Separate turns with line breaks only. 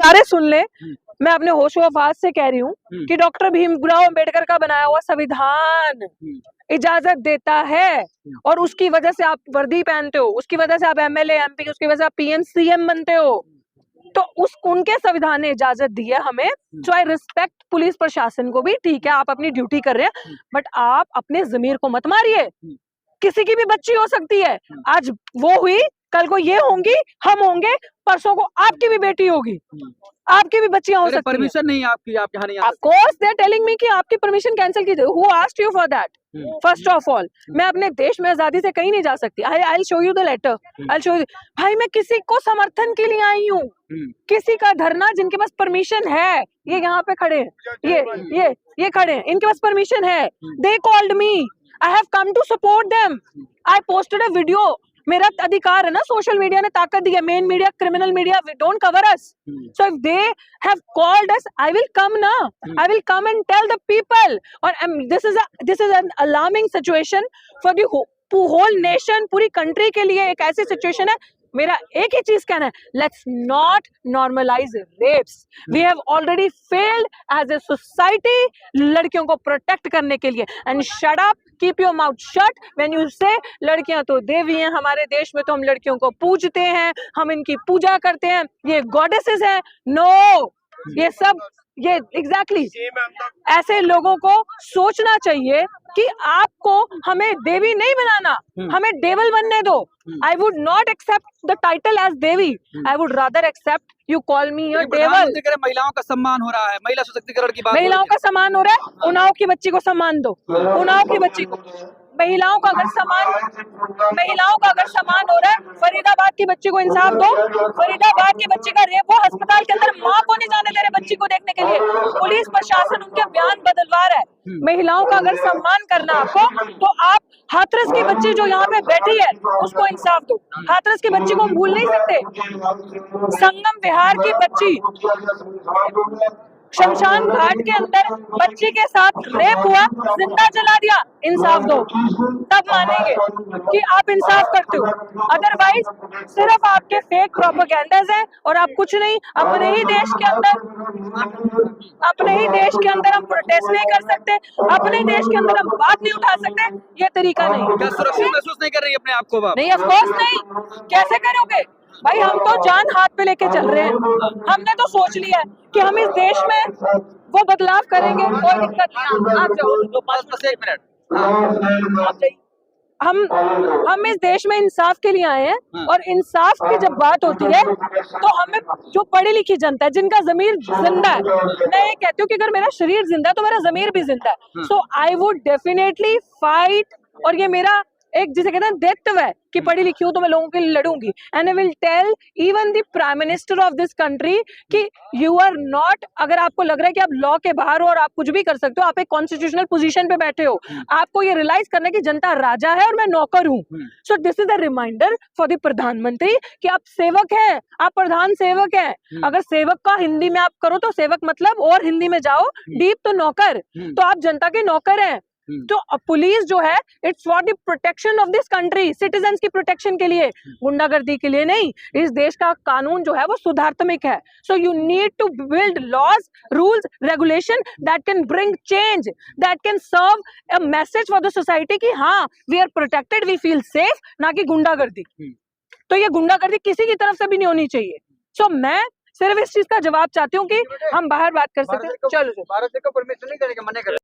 सारे सुन ले। मैं अपने होशो हवास से कह रही हूँ कि डॉक्टर भीमराव अंबेडकर का बनाया हुआ संविधान इजाजत देता है, और उसकी वजह से आप वर्दी पहनते हो, उसकी वजह से आप एमएलए एमपी, उसकी वजह से आप पीएम सीएम बनते हो, तो उनके संविधान ने इजाजत दी है हमें। सो आई रिस्पेक्ट पुलिस प्रशासन को भी, ठीक है आप अपनी ड्यूटी कर रहे हैं, बट आप अपने जमीर को मत मारिए। किसी की भी बच्ची हो सकती है, आज वो हुई, कल को ये होंगी, हम होंगे, परसों को आपकी भी बेटी होगी, आपकी भी बच्चियां हो सकती हैं।
परमिशन नहीं आपकी, आप यहाँ नहीं आ सकते।
Of course they are telling me कि आपकी परमिशन कैंसिल कीजिए। Who asked you for that? First of all, मैं अपने देश में आजादी से कहीं नहीं जा सकती। I will show you the letter, I will show you. भाई मैं किसी को समर्थन के लिए आई हूँ, किसी का धरना, जिनके पास परमिशन है, ये यहाँ पे खड़े हैं, ये खड़े हैं, इनके पास परमिशन है, they called me, I have come to support them, I posted a video. मेरा अधिकार है ना, सोशल मीडिया ने ताकत दी है, main media, criminal media, we don't cover us. So if they have called us, I will come ना, I will come and tell the people. और this is an alarming situation for the whole nation, पूरी country के लिए एक ऐसी situation है। मेरा एक ही चीज कहना है, let's not normalize rapes. We have already failed as a society लड़कियों को प्रोटेक्ट करने के लिए। And shut up, keep your mouth shut when you say लड़कियां तो देवी हैं, हमारे देश में तो हम लड़कियों को पूजते हैं, हम इनकी पूजा करते हैं, ये गॉडेसेस हैं। नो, ये सब, ये एग्जैक्टली ऐसे लोगों को सोचना चाहिए कि आपको हमें देवी नहीं बनाना, हमें डेविल बनने दो। I would not accept the title as Devi, I would rather accept you call me your devil.
महिलाओं का सम्मान हो रहा है, महिला सशक्तिकरण की बात,
महिलाओं का सम्मान हो रहा है, उन्नाव की बच्ची को सम्मान दो, उन्नाव की बच्ची को। महिलाओं का अगर सम्मान हो रहा है, फरीदाबाद की बच्ची को इंसाफ दो। फरीदाबाद की बच्ची का रेप, वो अस्पताल के अंदर माँ को नहीं जाने दे रहे बच्ची को देखने के लिए, पुलिस प्रशासन उनके बयान बदलवा रहा है। महिलाओं का अगर सम्मान करना आपको, तो आप हाथरस की बच्ची जो यहाँ पे बैठी है उसको इंसाफ दो। हाथरस की बच्ची को हम भूल नहीं सकते। संगम विहार की बच्ची, शमशान घाट के अंदर बच्ची के साथ रेप हुआ, जिंदा जला दिया, इंसाफ दो, तब मानेंगे कि आप इंसाफ करते हो। अदरवाइज सिर्फ आपके फेक प्रोपेगेंडास हैं, और आप कुछ नहीं। अपने ही देश के अंदर हम प्रोटेस्ट नहीं कर सकते, अपने देश के अंदर हम बात नहीं उठा सकते, ये तरीका नहीं।
क्या सुरक्षित महसूस नहीं कर रही अपने आप को?
नहीं, ऑफ कोर्स नहीं, कैसे करोगे भाई? हम तो जान हाथ पे लेके चल रहे हैं, हमने तो सोच लिया है कि हम इस देश में वो बदलाव करेंगे, कोई दिक्कत नहीं। आप जाओ,
बस 1 मिनट।
आप जाइए। हम इस देश में इंसाफ के लिए आए हैं, और इंसाफ की जब बात होती है तो हमें, जो पढ़ी लिखी जनता है, जिनका जमीर जिंदा है, मैं ये कहती हूँ कि अगर मेरा शरीर जिंदा है तो मेरा जमीर भी जिंदा है। सो आई वुड डेफिनेटली फाइट, और ये मेरा एक, जिसे कहते हैं दायित्व है कि पढ़ी लिखी हूं तो मैं लोगों के लिए लड़ूंगी। And I will tell even the prime minister of this country कि यू आर नॉट, अगर आपको लग रहा है कि आप लॉ के बाहर हो और आप कुछ भी कर सकते हो, आप एक कॉन्स्टिट्यूशनल पोजीशन पे बैठे हो, आपको ये रियलाइज करना है कि जनता राजा है और मैं नौकर हूँ। So this is a reminder for the Pradhanmantri कि आप सेवक हैं, आप प्रधान सेवक हैं। अगर सेवक का हिंदी में आप करो तो सेवक मतलब, और हिंदी में जाओ डीप तो नौकर, तो आप जनता के नौकर हैं। तो पुलिस जो है, it's for the protection of this country, citizens की प्रोटेक्शन के लिए, गुंडागर्दी के लिए नहीं। इस देश का कानून जो है वो सुधारात्मक है। So you need to build laws, rules, regulation that can bring change, that can serve a message for the society कि हाँ we are protected, we feel safe, ना कि गुंडागर्दी। तो ये गुंडागर्दी किसी की तरफ से भी नहीं होनी चाहिए। सो मैं सिर्फ इस चीज का जवाब चाहती हूँ कि हम बाहर बात कर सकते हैं। चलो,
भारत को परमिशन नहीं देने का मना कर